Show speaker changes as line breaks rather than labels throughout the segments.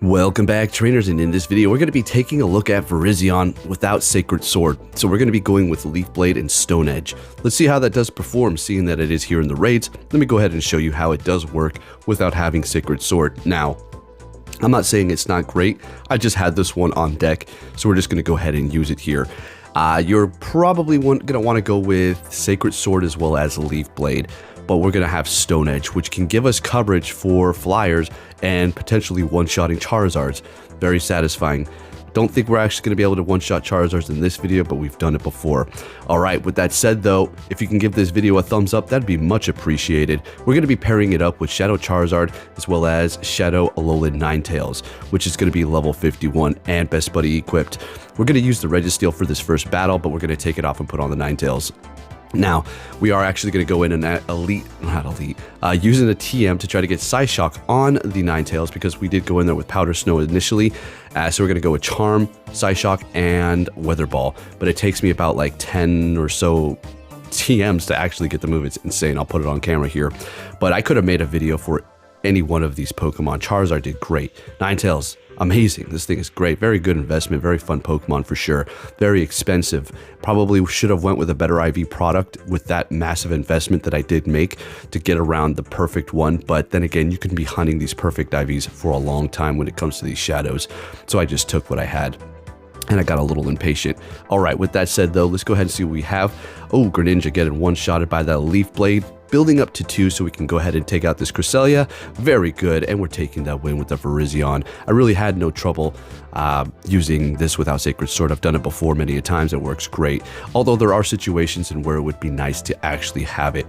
Welcome back, trainers, and in this video we're going to be taking a look at Virizion without Sacred Sword. So we're going to be going with Leaf Blade and Stone Edge. Let's see how that does perform, seeing that it is here in the raids. Let me go ahead and show you how it does work without having Sacred Sword. Now, I'm not saying it's not great, I just had this one on deck, so we're just going to go ahead and use it here. You're probably going to want to go with Sacred Sword as well as Leaf Blade, but we're going to have Stone Edge, which can give us coverage for flyers and potentially one-shotting Charizards. Very satisfying. Don't think we're actually going to be able to one-shot Charizards in this video, but we've done it before. Alright, with that said though, if you can give this video a thumbs up, that'd be much appreciated. We're going to be pairing it up with Shadow Charizard as well as Shadow Alolan Ninetales, which is going to be level 51 and Best Buddy equipped. We're going to use the Registeel for this first battle, but we're going to take it off and put on the Ninetales. Now, we are actually going to go in and using a TM to try to get Psyshock on the Ninetales, because we did go in there with Powder Snow initially. So we're going to go with Charm, Psyshock, and Weather Ball. But it takes me about like 10 or so TMs to actually get the move. It's insane. I'll put it on camera here. But I could have made a video for any one of these Pokemon. Charizard did great. Ninetales, amazing. This thing is great. Very good investment. Very fun Pokemon for sure. Very expensive. Probably should have went with a better IV product with that massive investment that I did make to get around the perfect one. But then again, you can be hunting these perfect IVs for a long time when it comes to these shadows. So I just took what I had, and I got a little impatient. Alright, with that said though, let's go ahead and see what we have. Oh, Greninja getting one-shotted by that Leaf Blade. Building up to 2 so we can go ahead and take out this Cresselia. Very good, and we're taking that win with the Virizion. I really had no trouble using this without Sacred Sword. I've done it before many a times. It works great. Although there are situations in where it would be nice to actually have it.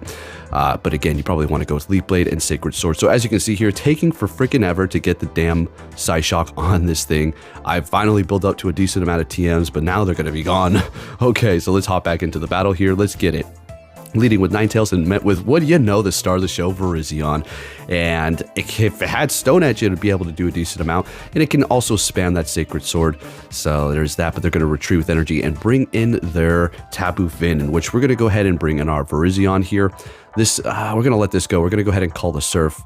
But again, you probably want to go with Leaf Blade and Sacred Sword. So as you can see here, taking for freaking ever to get the damn Psyshock on this thing. I've finally built up to a decent amount of TMs, but now they're going to be gone. Okay, so let's hop back into the battle here. Let's get it. Leading with Ninetales and met with, what do you know, the star of the show, Verizion. And if it had Stone Edge, it would be able to do a decent amount. And it can also spam that Sacred Sword. So there's that, but they're going to retreat with energy and bring in their Tapu Fini, in which we're going to go ahead and bring in our Verizion here. This, we're going to let this go. We're going to go ahead and call the Surf.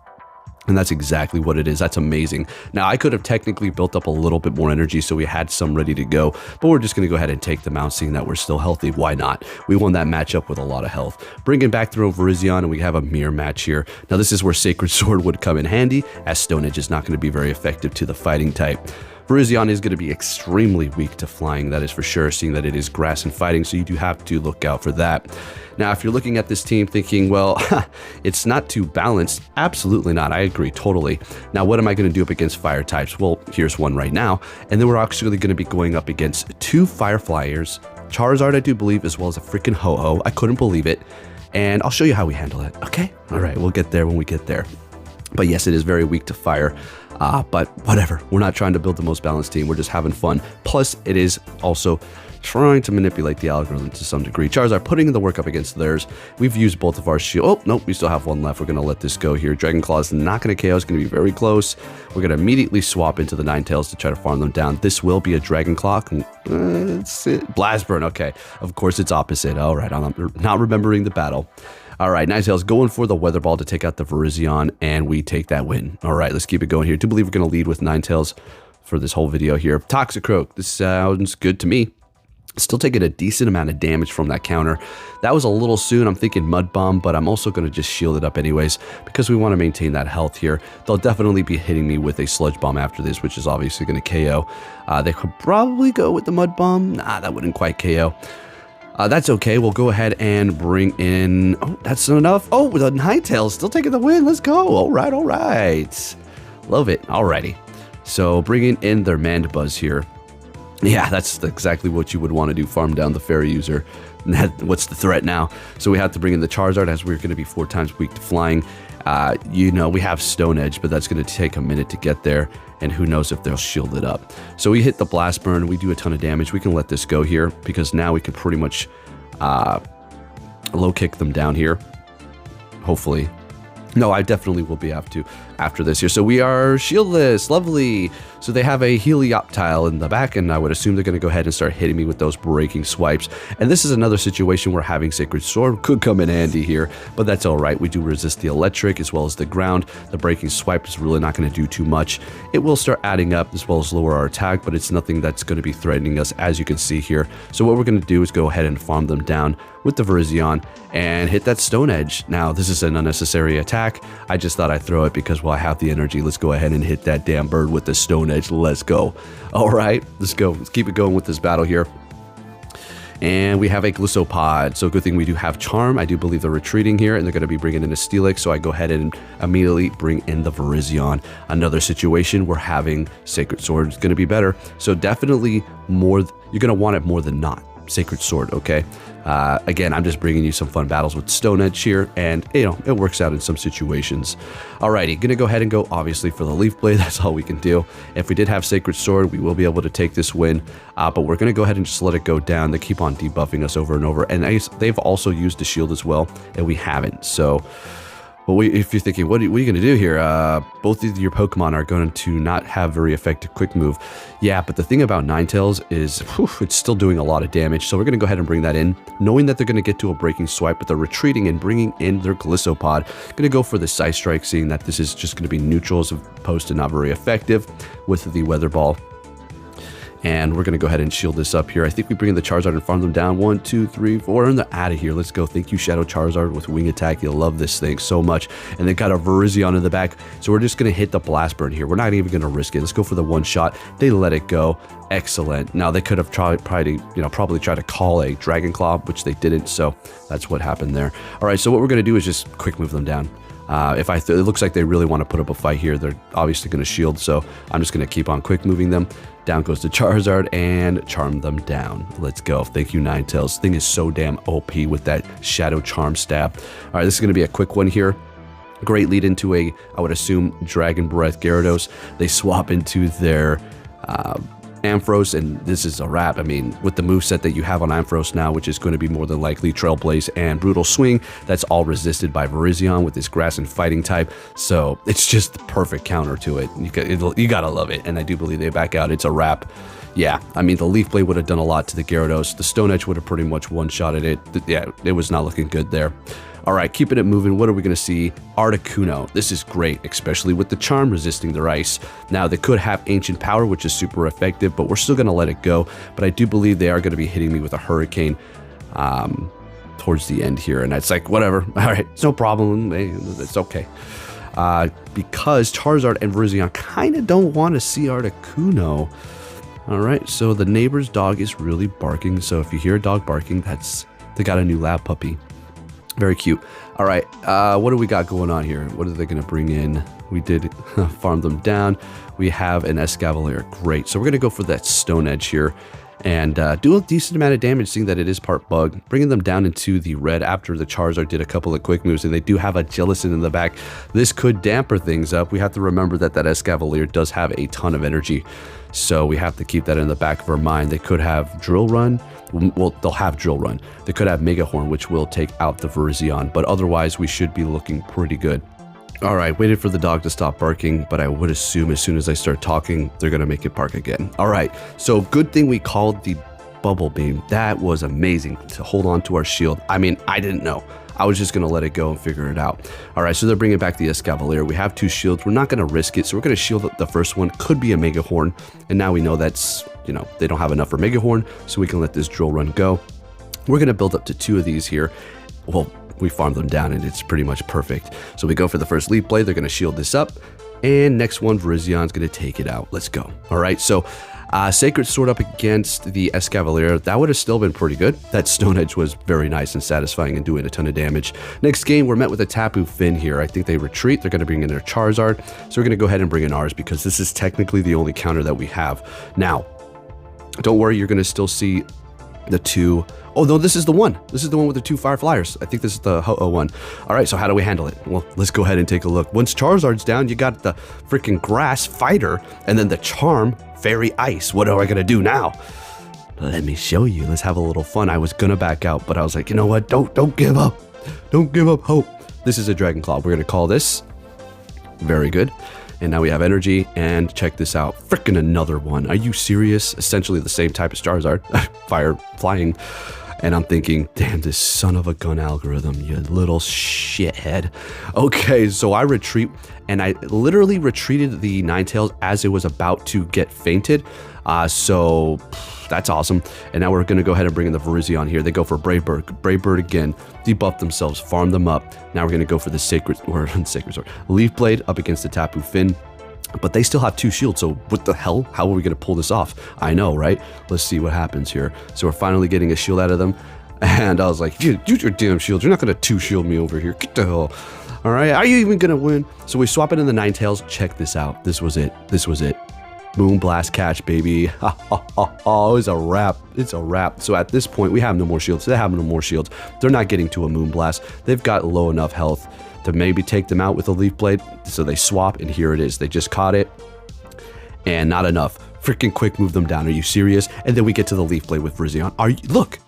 And that's exactly what it is. That's amazing. Now, I could have technically built up a little bit more energy so we had some ready to go, but we're just going to go ahead and take them out, seeing that we're still healthy. Why not? We won that matchup with a lot of health. Bringing back through Virizion, and we have a mirror match here. Now, this is where Sacred Sword would come in handy, as Stone Edge is not going to be very effective to the fighting type. Virizion is going to be extremely weak to flying, that is for sure, seeing that it is grass and fighting, so you do have to look out for that. Now, if you're looking at this team thinking, well, it's not too balanced, absolutely not. I agree totally. Now, what am I going to do up against fire types? Well, here's one right now, and then we're actually going to be going up against 2 fire flyers, Charizard, I do believe, as well as a freaking Ho-Oh. I couldn't believe it, and I'll show you how we handle it, okay? All right, we'll get there when we get there. But yes, it is very weak to fire. But whatever, we're not trying to build the most balanced team, we're just having fun. Plus, it is also trying to manipulate the algorithm to some degree. Charizard putting in the work up against theirs. We've used both of our shield. Oh, nope, we still have one left. We're going to let this go here. Dragon Claw is not going to KO. It's going to be very close. We're going to immediately swap into the Ninetales to try to farm them down. This will be a Dragon Claw. Blast Burn. Okay, of course it's opposite. All right, I'm not remembering the battle. All right, Ninetales going for the Weather Ball to take out the Virizion, and we take that win. All right, let's keep it going here. I do believe we're going to lead with Ninetales for this whole video here. Toxicroak, this sounds good to me. Still taking a decent amount of damage from that counter. That was a little soon. I'm thinking Mud Bomb, but I'm also going to just shield it up anyways because we want to maintain that health here. They'll definitely be hitting me with a Sludge Bomb after this, which is obviously going to KO. They could probably go with the Mud Bomb. Nah, that wouldn't quite KO. That's okay. We'll go ahead and bring in... Oh, that's enough. Oh, the Ninetales still taking the win. Let's go. All right, all right. Love it. Alrighty. So bringing in their Mandibuzz here. Yeah, that's exactly what you would want to do. Farm down the Fairy user. What's the threat now? So we have to bring in the Charizard, as we're going to be 4 times weak to flying. You know, we have Stone Edge, but that's going to take a minute to get there. And who knows if they'll shield it up. So we hit the Blast Burn. We do a ton of damage. We can let this go here because now we can pretty much low kick them down here. Hopefully. No, I definitely will be after this here. So we are shieldless. Lovely. So they have a Helioptile in the back, and I would assume they're going to go ahead and start hitting me with those breaking swipes. And this is another situation where having Sacred Sword could come in handy here, but that's all right. We do resist the electric as well as the ground. The breaking swipe is really not going to do too much. It will start adding up as well as lower our attack, but it's nothing that's going to be threatening us, as you can see here. So what we're going to do is go ahead and farm them down with the Virizion and hit that Stone Edge. Now, this is an unnecessary attack. I just thought I'd throw it because, well, I have the energy. Let's go ahead and hit that damn bird with the Stone Edge. Let's go. All right, let's go. Let's keep it going with this battle here. And we have a Glissopod, so good thing we do have Charm. I do believe they're retreating here, and they're going to be bringing in a Steelix, so I go ahead and immediately bring in the Verizion. Another situation where having Sacred Sword is going to be better, so definitely more, you're going to want it more than not. Sacred Sword, okay? Again, I'm just bringing you some fun battles with Stone Edge here, and, you know, it works out in some situations. Alrighty, gonna go ahead and go, obviously, for the Leaf Blade. That's all we can do. If we did have Sacred Sword, we will be able to take this win, but we're gonna go ahead and just let it go down. They keep on debuffing us over and over, and they've also used the shield as well, and we haven't, so... Well, if you're thinking, what are you going to do here? Both of your Pokemon are going to not have very effective quick move. Yeah, but the thing about Ninetales is it's still doing a lot of damage. So we're going to go ahead and bring that in, knowing that they're going to get to a breaking swipe, but they're retreating and bringing in their Glissopod. Going to go for the Psy Strike, seeing that this is just going to be neutral as opposed to not very effective with the Weather Ball. And we're going to go ahead and shield this up here. I think we bring in the Charizard and farm them down. 1, 2, 3, 4, and they're out of here. Let's go. Thank you, Shadow Charizard with Wing Attack. You'll love this thing so much. And they got a Virizion in the back. So we're just going to hit the Blast Burn here. We're not even going to risk it. Let's go for the one shot. They let it go. Excellent. Now, they could have probably tried to call a Dragon Claw, which they didn't. So that's what happened there. All right, so what we're going to do is just quick move them down. It looks like they really want to put up a fight here. They're obviously going to shield, so I'm just going to keep on quick moving them. Down goes the Charizard and charm them down. Let's go. Thank you, Ninetales. This thing is so damn OP with that Shadow Charm stab. All right, this is going to be a quick one here. Great lead into I would assume, Dragon Breath Gyarados. They swap into their Ampharos, and this is a wrap. I mean, with the moveset that you have on Ampharos now, which is going to be more than likely Trailblaze and Brutal Swing, that's all resisted by Virizion with this Grass and Fighting type. So it's just the perfect counter to it. You gotta love it, and I do believe they back out. It's a wrap. Yeah, I mean, the Leaf Blade would have done a lot to the Gyarados. The Stone Edge would have pretty much one-shotted it. Yeah, it was not looking good there. All right, keeping it moving, what are we going to see? Articuno. This is great, especially with the Charm resisting their ice. Now, they could have Ancient Power, which is super effective, but we're still going to let it go. But I do believe they are going to be hitting me with a Hurricane towards the end here. And it's like, whatever. All right, it's no problem. It's okay. Because Charizard and Verizion kind of don't want to see Articuno. All right, so the neighbor's dog is really barking. So if you hear a dog barking, they got a new lab puppy. Very cute. All right, what do we got going on here? What are they going to bring in? We did farm them down. We have an Escavalier. Great. So we're going to go for that Stone Edge here and do a decent amount of damage, seeing that it is part bug. Bringing them down into the red after the Charizard did a couple of quick moves, and they do have a Jellicent in the back. This could damper things up. We have to remember that Escavalier does have a ton of energy, so we have to keep that in the back of our mind. They could have Drill Run. Well, they'll have Drill Run. They could have Mega Horn, which will take out the Virizion, but otherwise we should be looking pretty good. All right, waited for the dog to stop barking, but I would assume as soon as I start talking, they're going to make it bark again. All right, so good thing we called the Bubble Beam. That was amazing to hold on to our shield. I mean, I didn't know. I was just going to let it go and figure it out. All right, so they're bringing back the Escavalier. We have two shields. We're not going to risk it, so we're going to shield the first one. Could be a Mega Horn, and now we know that's, they don't have enough for Mega Horn, so we can let this Drill Run go. We're going to build up to 2 of these here. Well, we farm them down, and it's pretty much perfect. So we go for the first Leaf Blade. They're going to shield this up, and next one, Verizion's going to take it out. Let's go. All right, so Sacred Sword up against the Escavalier. That would have still been pretty good. That Stone Edge was very nice and satisfying and doing a ton of damage. Next game, we're met with a Tapu Finn here. I think they retreat. They're going to bring in their Charizard. So we're going to go ahead and bring in ours because this is technically the only counter that we have. Now, don't worry, you're going to still see the 2. Oh, no, this is the one. This is the one with the 2 Fire Flyers. I think this is the Ho-Oh one. All right, so how do we handle it? Well, let's go ahead and take a look. Once Charizard's down, you got the freaking Grass Fighter and then the Charm Fairy Ice. What am I going to do now? Let me show you. Let's have a little fun. I was going to back out, but I was like, you know what? Don't give up. Don't give up hope. This is a Dragon Claw. We're going to call this. Very good. And now we have energy, and check this out. Frickin' another one. Are you serious? Essentially the same type as Charizard. Fire, flying. And I'm thinking, damn, this son of a gun algorithm, you little shithead. Okay, so I retreat, and I literally retreated the Ninetales as it was about to get fainted. So that's awesome. And now we're going to go ahead and bring in the Verizion here. They go for Brave Bird. Brave Bird again. Debuff themselves, farm them up. Now we're going to go for the Sacred Sword. Leaf Blade up against the Tapu Finn. But they still have 2 shields, so what the hell? How are we going to pull this off? I know, right? Let's see what happens here. So we're finally getting a shield out of them. And I was like, use your damn shields. You're not going to 2-shield me over here. Get the hell. All right, are you even going to win? So we swap it in the Ninetales. Check this out. This was it. This was it. Moonblast catch, baby. Oh, it's a wrap. It's a wrap. So at this point, we have no more shields. They have no more shields. They're not getting to a Moonblast. They've got low enough health to maybe take them out with a Leaf Blade. So they swap, and here it is. They just caught it, and not enough. Freaking quick move them down. Are you serious? And then we get to the Leaf Blade with Virizion. Look,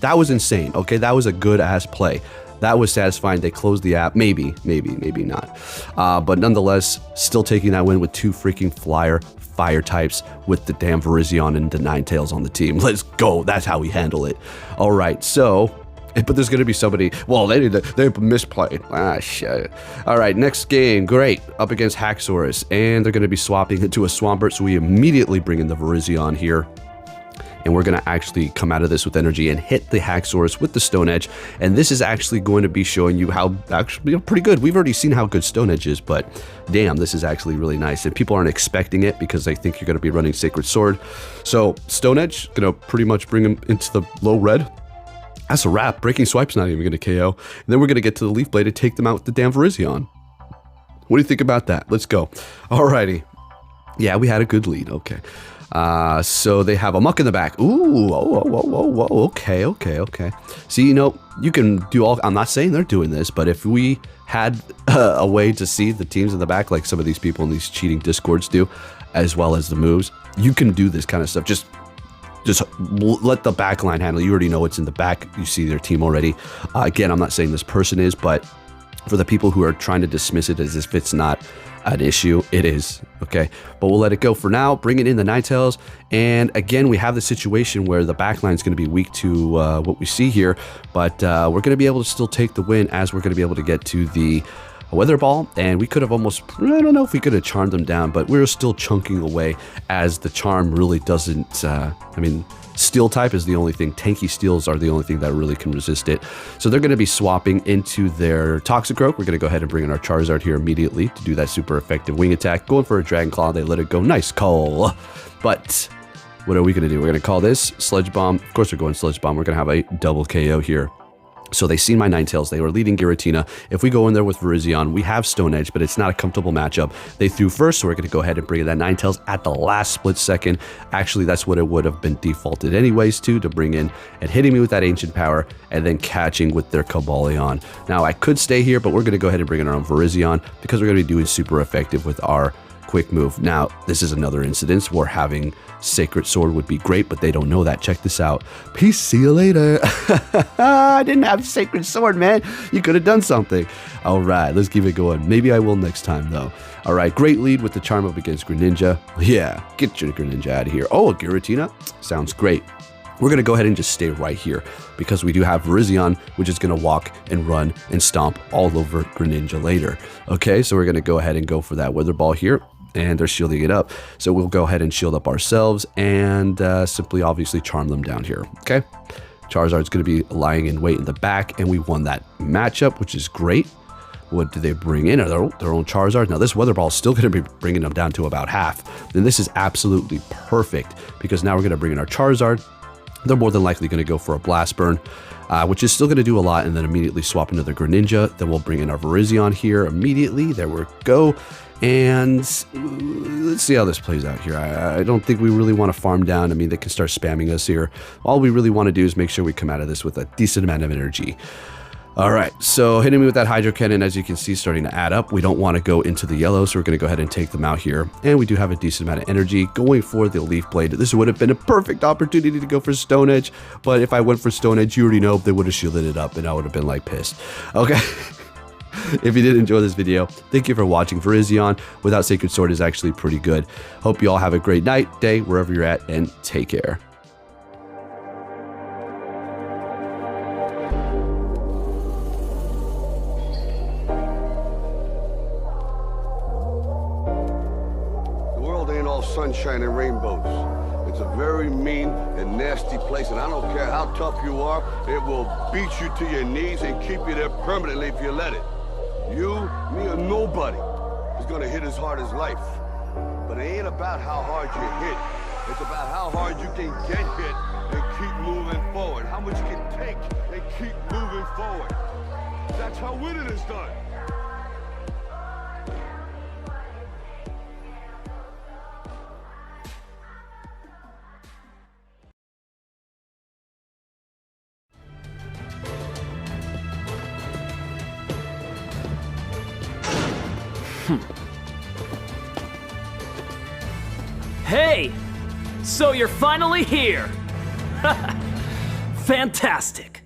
that was insane. Okay, that was a good-ass play. That was satisfying. They closed the app. Maybe not. But nonetheless, still taking that win with 2 freaking fire types with the damn Virizion and the Ninetales on the team. Let's go. That's how we handle it. All right, so... But there's going to be somebody, well, they misplayed. Ah, shit. All right, next game, great. Up against Haxorus, and they're going to be swapping into a Swampert, so we immediately bring in the Verizion here. And we're going to actually come out of this with energy and hit the Haxorus with the Stone Edge. And this is actually going to be showing you how actually pretty good. We've already seen how good Stone Edge is, but damn, this is actually really nice. And people aren't expecting it because they think you're going to be running Sacred Sword. So Stone Edge, going to pretty much bring him into the low red. That's a wrap. Breaking Swipe's not even going to KO. And then we're going to get to the Leaf Blade and take them out with the damn Verizion. What do you think about that? Let's go. Alrighty. Yeah, we had a good lead. Okay. So they have a Muck in the back. Ooh, whoa. Okay. See, you can do all... I'm not saying they're doing this, but if we had a way to see the teams in the back, like some of these people in these cheating Discords do, as well as the moves, you can do this kind of stuff. Just let the back line handle. You already know what's in the back. You see their team already. Again, I'm not saying this person is, but for the people who are trying to dismiss it as if it's not an issue, it is. Okay, but we'll let it go for now. Bring it in the Ninetales, and again, we have the situation where the back line is going to be weak to what we see here, but we're going to be able to still take the win as we're going to be able to get to the Weather Ball, and we could have almost, I don't know if we could have charmed them down, but we were still chunking away as the charm really doesn't, Steel type is the only thing. Tanky Steels are the only thing that really can resist it. So they're going to be swapping into their Toxicroak. We're going to go ahead and bring in our Charizard here immediately to do that super effective wing attack. Going for a Dragon Claw. They let it go. Nice call. But what are we going to do? We're going to call this Sludge Bomb. Of course, we're going Sludge Bomb. We're going to have a double KO here. So they see my Ninetales. They were leading Giratina. If we go in there with Verizion, we have Stone Edge, but it's not a comfortable matchup. They threw first, so we're going to go ahead and bring in that Ninetales at the last split second. Actually, that's what it would have been defaulted anyways to bring in and hitting me with that Ancient Power and then catching with their Cobalion. Now, I could stay here, but we're going to go ahead and bring in our own Verizion because we're going to be doing super effective with our quick move. Now, this is another incident where having Sacred Sword would be great, but they don't know that. Check this out. Peace, see you later. I didn't have Sacred Sword, man. You could have done something. All right, let's keep it going. Maybe I will next time, though. All right, great lead with the Charm up against Greninja. Yeah, get your Greninja out of here. Oh, a Giratina? Sounds great. We're going to go ahead and just stay right here because we do have Verizion, which is going to walk and run and stomp all over Greninja later. Okay, so we're going to go ahead and go for that Weather Ball here. And they're shielding it up. So we'll go ahead and shield up ourselves and simply obviously charm them down here. Okay. Charizard's going to be lying in wait in the back, and we won that matchup, which is great. What do they bring in? Their own Charizard. Now this Weather Ball is still going to be bringing them down to about half. Then this is absolutely perfect because now we're going to bring in our Charizard. They're more than likely going to go for a Blast Burn, which is still going to do a lot, and then immediately swap into the Greninja. Then we'll bring in our Verizion here immediately. There we go. And let's see how this plays out here. I don't think we really want to farm down. I mean, they can start spamming us here. All we really want to do is make sure we come out of this with a decent amount of energy. All right, so hitting me with that Hydro Cannon, as you can see, starting to add up. We don't want to go into the yellow, so we're going to go ahead and take them out here. And we do have a decent amount of energy going for the Leaf Blade. This would have been a perfect opportunity to go for Stone Edge, but if I went for Stone Edge, you already know they would have shielded it up, and I would have been, like, pissed. Okay. If you did enjoy this video, thank you for watching. Verizion without Sacred Sword is actually pretty good. Hope you all have a great night, day, wherever you're at, and take care.
Sunshine and rainbows. It's a very mean and nasty place, and I don't care how tough you are, it will beat you to your knees and keep you there permanently if you let it. You, me, or nobody is gonna hit as hard as life. But it ain't about how hard you hit. It's about how hard you can get hit and keep moving forward. How much you can take and keep moving forward. That's how winning is done.
Hey! So you're finally here! Fantastic!